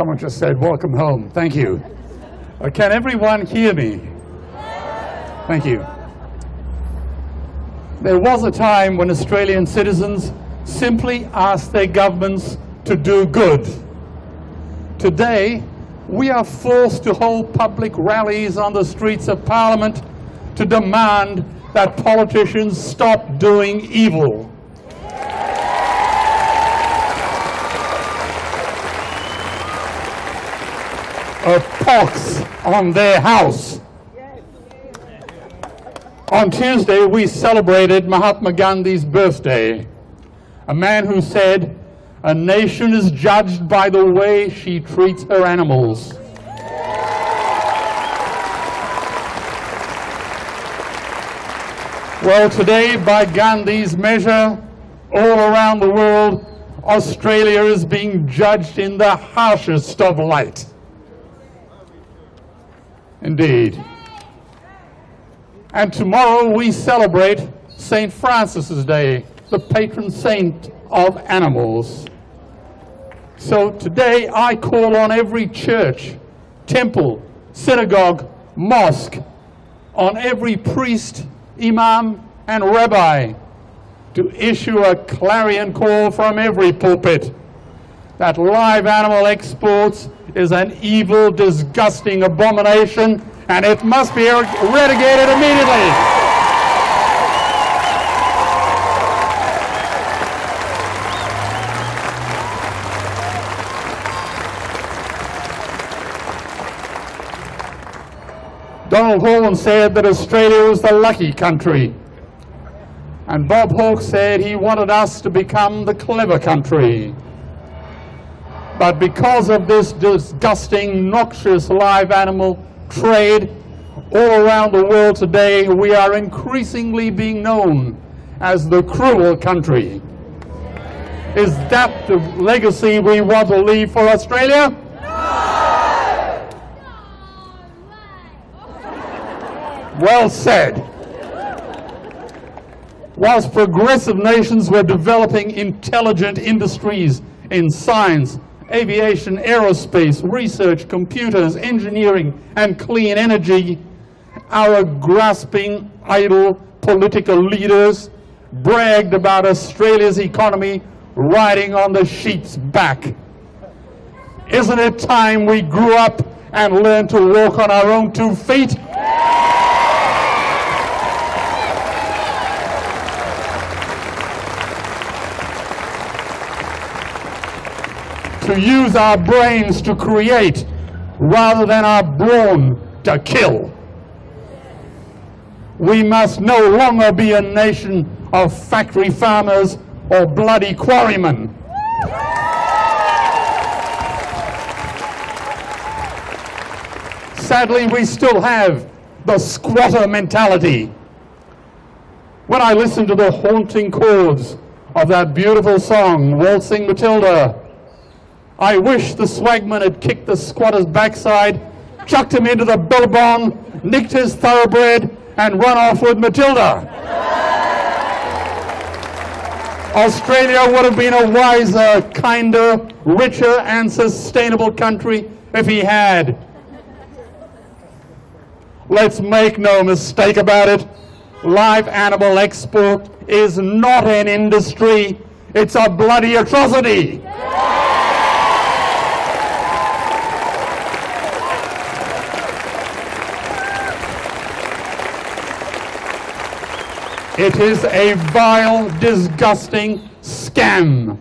Someone just said, welcome home. Thank you. Can everyone hear me? Thank you. There was a time when Australian citizens simply asked their governments to do good. Today, we are forced to hold public rallies on the streets of Parliament to demand that politicians stop doing evil. A pox on their house. On Tuesday, we celebrated Mahatma Gandhi's birthday, a man who said, "A nation is judged by the way she treats her animals." Well, today, by Gandhi's measure, all around the world, Australia is being judged in the harshest of light. Indeed. And tomorrow we celebrate St. Francis's Day, the patron saint of animals. So today I call on every church, temple, synagogue, mosque, on every priest, imam, and rabbi to issue a clarion call from every pulpit that live animal exports is an evil, disgusting abomination, and it must be eradicated immediately. Donald Hall said that Australia was the lucky country, and Bob Hawke said he wanted us to become the clever country. But because of this disgusting, noxious live animal trade all around the world today, we are increasingly being known as the cruel country. Is that the legacy we want to leave for Australia? No! Well said. Whilst progressive nations were developing intelligent industries in science, aviation, aerospace, research, computers, engineering, and clean energy, our grasping, idle political leaders bragged about Australia's economy riding on the sheep's back. Isn't it time we grew up and learned to walk on our own 2 feet? To use our brains to create rather than our brawn to kill. We must no longer be a nation of factory farmers or bloody quarrymen. Sadly, we still have the squatter mentality. When I listen to the haunting chords of that beautiful song, Waltzing Matilda, I wish the swagman had kicked the squatter's backside, chucked him into the billabong, nicked his thoroughbred, and run off with Matilda. Australia would have been a wiser, kinder, richer, and sustainable country if he had. Let's make no mistake about it. Live animal export is not an industry. It's a bloody atrocity. It is a vile, disgusting scam,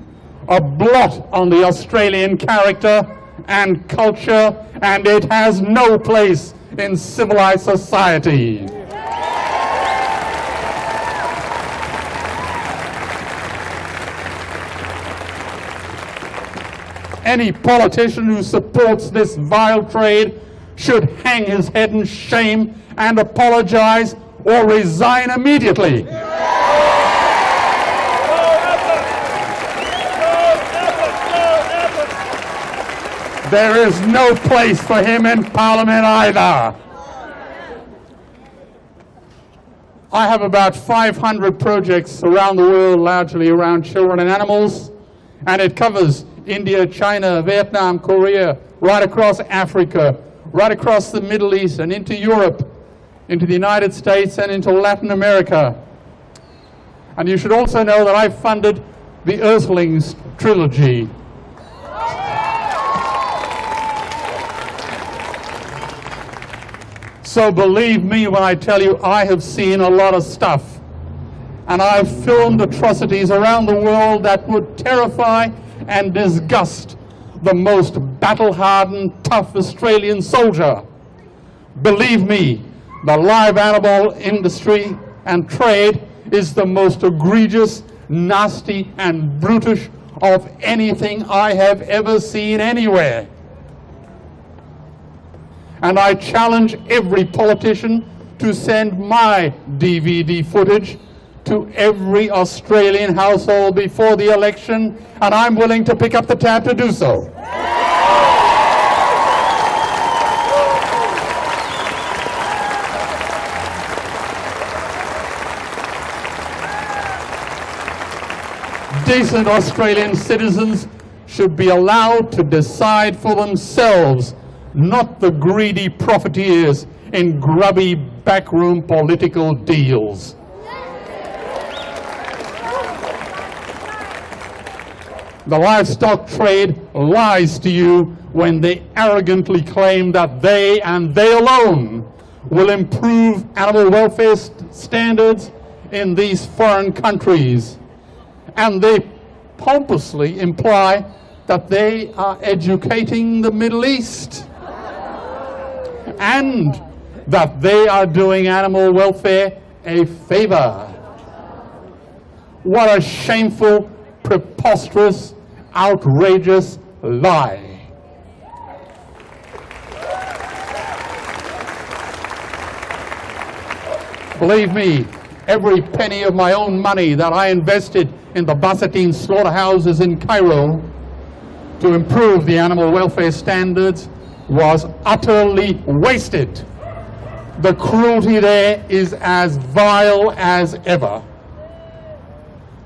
a blot on the Australian character and culture, and it has no place in civilized society. Any politician who supports this vile trade should hang his head in shame and apologize or resign immediately. There is no place for him in Parliament either. I have about 500 projects around the world, largely around children and animals, and it covers India, China, Vietnam, Korea, right across Africa, right across the Middle East and into Europe, into the United States and into Latin America. And you should also know that I funded the Earthlings trilogy. So believe me when I tell you I have seen a lot of stuff. And I've filmed atrocities around the world that would terrify and disgust the most battle-hardened, tough Australian soldier. Believe me, the live animal industry and trade is the most egregious, nasty, and brutish of anything I have ever seen anywhere. And I challenge every politician to send my DVD footage to every Australian household before the election, and I'm willing to pick up the tab to do so. Decent Australian citizens should be allowed to decide for themselves, not the greedy profiteers in grubby backroom political deals. The livestock trade lies to you when they arrogantly claim that they and they alone will improve animal welfare standards in these foreign countries. And they pompously imply that they are educating the Middle East and that they are doing animal welfare a favor. What a shameful, preposterous, outrageous lie. Believe me, every penny of my own money that I invested in the Basatine slaughterhouses in Cairo to improve the animal welfare standards was utterly wasted. The cruelty there is as vile as ever.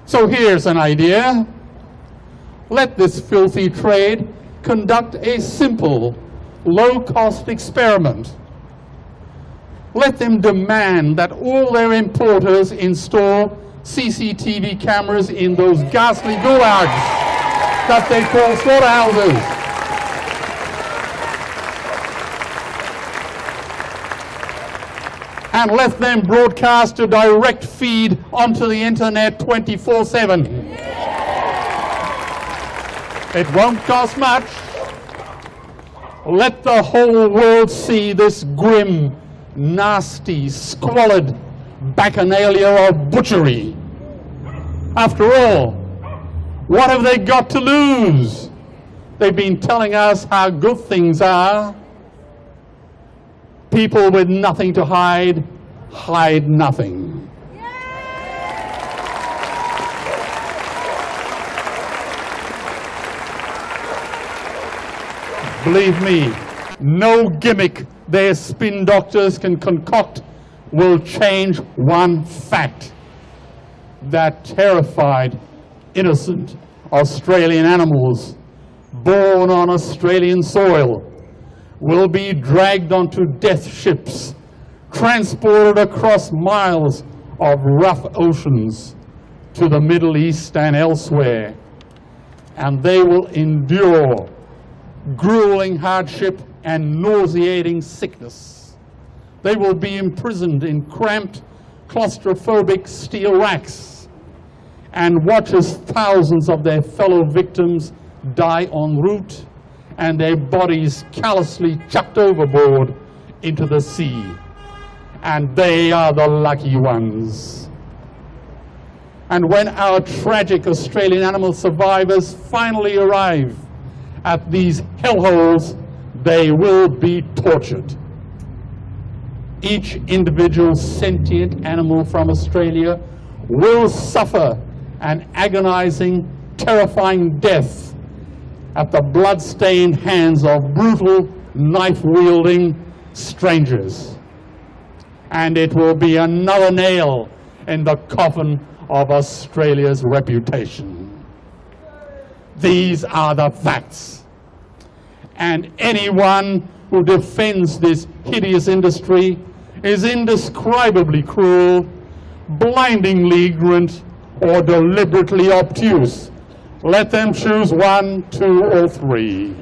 So here's an idea. Let this filthy trade conduct a simple, low-cost experiment. Let them demand that all their importers install CCTV cameras in those ghastly gulags that they call slaughterhouses. And let them broadcast a direct feed onto the internet 24/7. It won't cost much. Let the whole world see this grim, nasty, squalid bacchanalia of butchery. After all, what have they got to lose? They've been telling us how good things are. People with nothing to hide, hide nothing. Believe me, no gimmick their spin doctors can concoct will change one fact: that terrified, innocent Australian animals born on Australian soil will be dragged onto death ships, transported across miles of rough oceans to the Middle East and elsewhere, and they will endure grueling hardship and nauseating sickness. They will be imprisoned in cramped, claustrophobic steel racks and watch as thousands of their fellow victims die en route and their bodies callously chucked overboard into the sea. And they are the lucky ones. And when our tragic Australian animal survivors finally arrive at these hellholes, they will be tortured. Each individual sentient animal from Australia will suffer an agonizing, terrifying death at the blood-stained hands of brutal, knife-wielding strangers. And it will be another nail in the coffin of Australia's reputation. These are the facts. And anyone who defends this hideous industry is indescribably cruel, blindingly ignorant, or deliberately obtuse. Let them choose one, two, or three.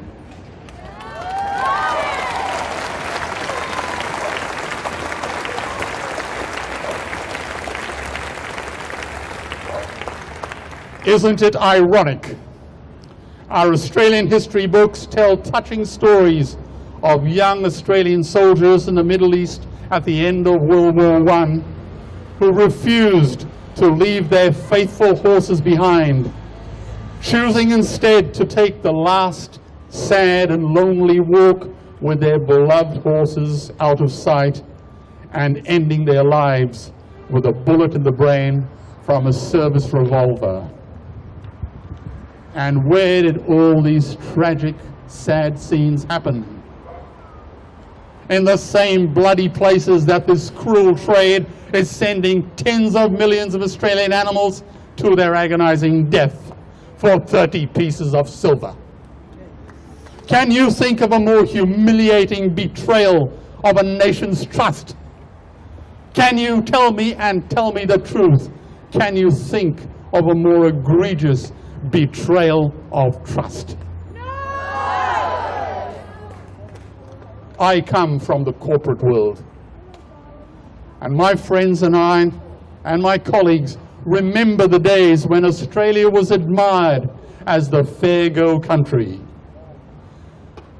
Isn't it ironic? Our Australian history books tell touching stories of young Australian soldiers in the Middle East at the end of World War I who refused to leave their faithful horses behind, choosing instead to take the last sad and lonely walk with their beloved horses out of sight and ending their lives with a bullet in the brain from a service revolver. And where did all these tragic, sad scenes happen? In the same bloody places that this cruel trade is sending tens of millions of Australian animals to their agonizing death for 30 pieces of silver. Can you think of a more humiliating betrayal of a nation's trust? Can you tell me, and tell me the truth, can you think of a more egregious betrayal of trust? No! I come from the corporate world, and my friends and I and my colleagues remember the days when Australia was admired as the fair go country.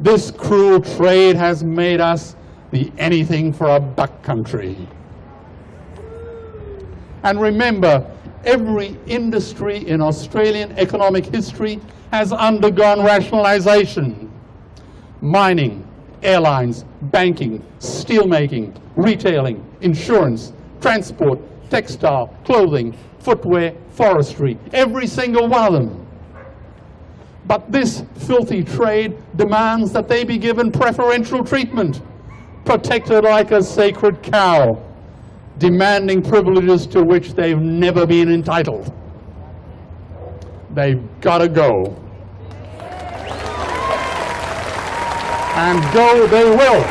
This cruel trade has made us the anything for a buck country. And remember, every industry in Australian economic history has undergone rationalisation. Mining, airlines, banking, steelmaking, retailing, insurance, transport, textile, clothing, footwear, forestry, every single one of them. But this filthy trade demands that they be given preferential treatment, protected like a sacred cow, demanding privileges to which they've never been entitled. They've got to go. And go they will.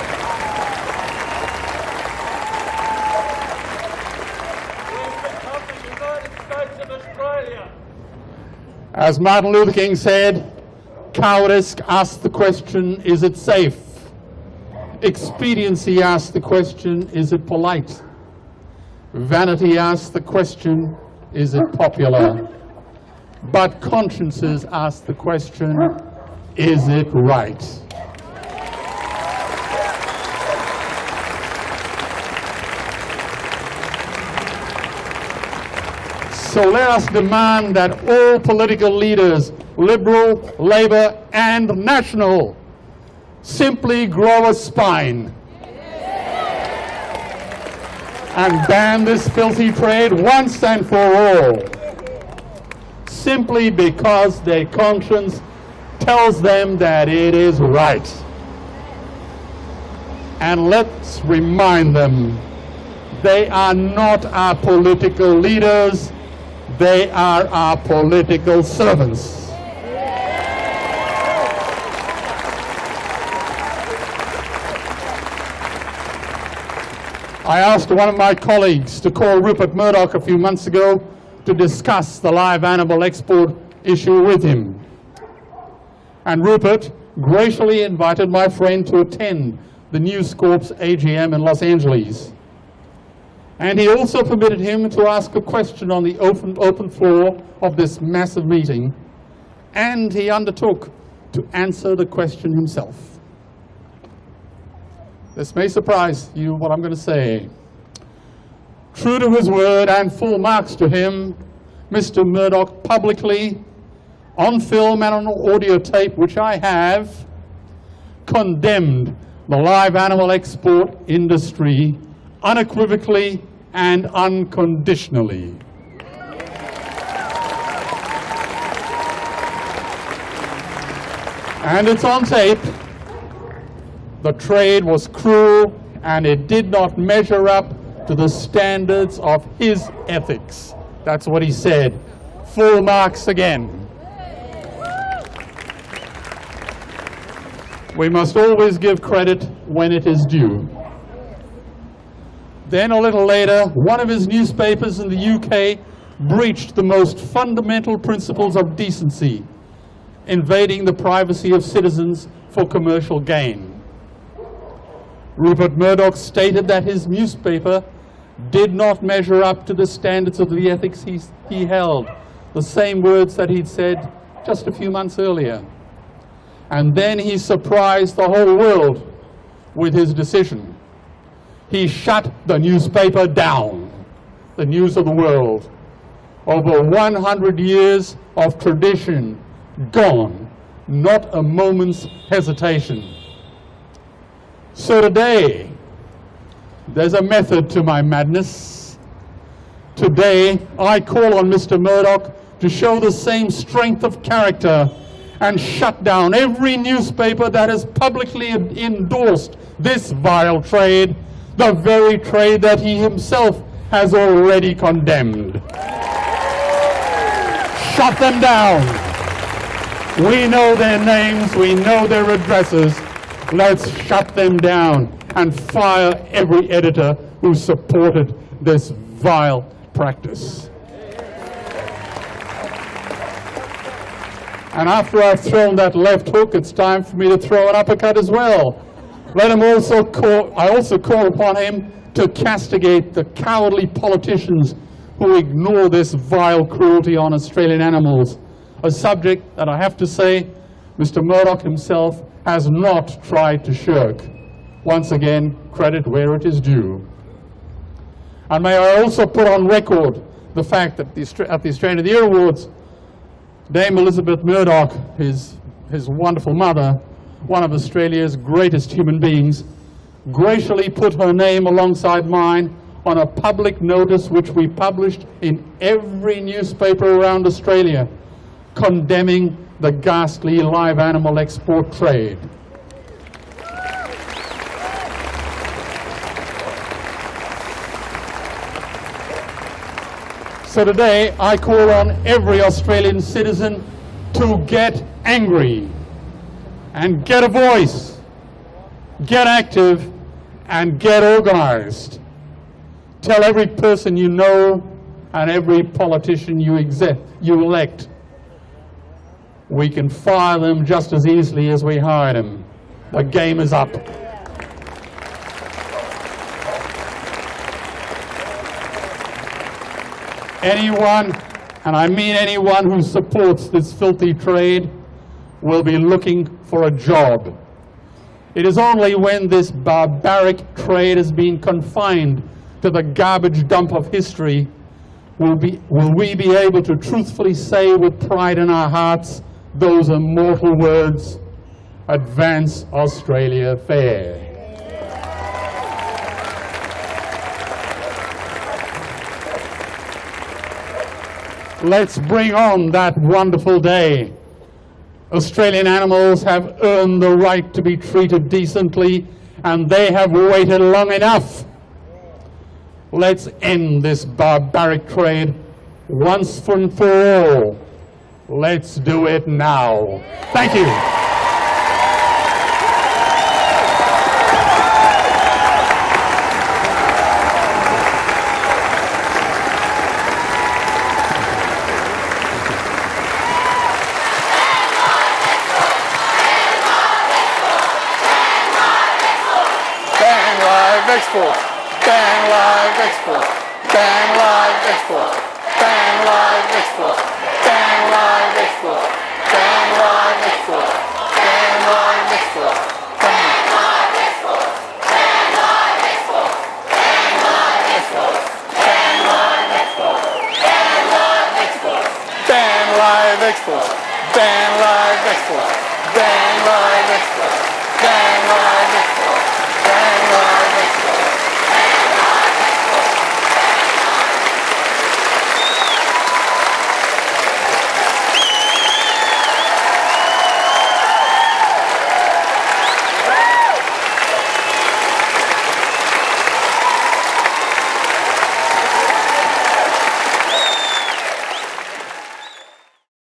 As Martin Luther King said, cowardice asks the question, is it safe? Expediency asks the question, is it polite? Vanity asks the question, is it popular? But consciences ask the question, is it right? So let us demand that all political leaders, Liberal, Labour and National, simply grow a spine and ban this filthy trade once and for all, simply because their conscience tells them that it is right. And let's remind them, they are not our political leaders, they are our political servants. I asked one of my colleagues to call Rupert Murdoch a few months ago to discuss the live animal export issue with him. And Rupert graciously invited my friend to attend the News Corp's AGM in Los Angeles. And he also permitted him to ask a question on the open floor of this massive meeting, and he undertook to answer the question himself. This may surprise you what I'm going to say. True to his word and full marks to him, Mr. Murdoch publicly, on film and on audio tape, which I have, condemned the live animal export industry unequivocally and unconditionally. And it's on tape. The trade was cruel and it did not measure up to the standards of his ethics. That's what he said. Full marks again. We must always give credit when it is due. Then a little later, one of his newspapers in the UK breached the most fundamental principles of decency, invading the privacy of citizens for commercial gain. Rupert Murdoch stated that his newspaper did not measure up to the standards of the ethics he held, the same words that he'd said just a few months earlier. And then he surprised the whole world with his decision. He shut the newspaper down, the News of the World. Over 100 years of tradition gone, not a moment's hesitation. So today, there's a method to my madness. Today, I call on Mr. Murdoch to show the same strength of character and shut down every newspaper that has publicly endorsed this vile trade, the very trade that he himself has already condemned. Shut them down. We know their names, we know their addresses. Let's shut them down and fire every editor who supported this vile practice. And after I've thrown that left hook, it's time for me to throw an uppercut as well. I also call upon him to castigate the cowardly politicians who ignore this vile cruelty on Australian animals, a subject that I have to say Mr. Murdoch himself has not tried to shirk. Once again, credit where it is due. And may I also put on record the fact that at the Australian of the Year Awards, Dame Elizabeth Murdoch, his wonderful mother, one of Australia's greatest human beings, graciously put her name alongside mine on a public notice which we published in every newspaper around Australia, condemning the ghastly live animal export trade. So today, I call on every Australian citizen to get angry and get a voice, get active, and get organized. Tell every person you know and every politician you elect, we can fire them just as easily as we hired them. The game is up. Anyone, and I mean anyone who supports this filthy trade, will be looking for a job. It is only when this barbaric trade has been confined to the garbage dump of history will we be able to truthfully say with pride in our hearts those immortal words, "Advance Australia Fair." Let's bring on that wonderful day. Australian animals have earned the right to be treated decently, and they have waited long enough. Let's end this barbaric trade once and for all. Let's do it now. Thank you. Export. Ban live export. Ban live export. Ban live export. Ban live export. Ban live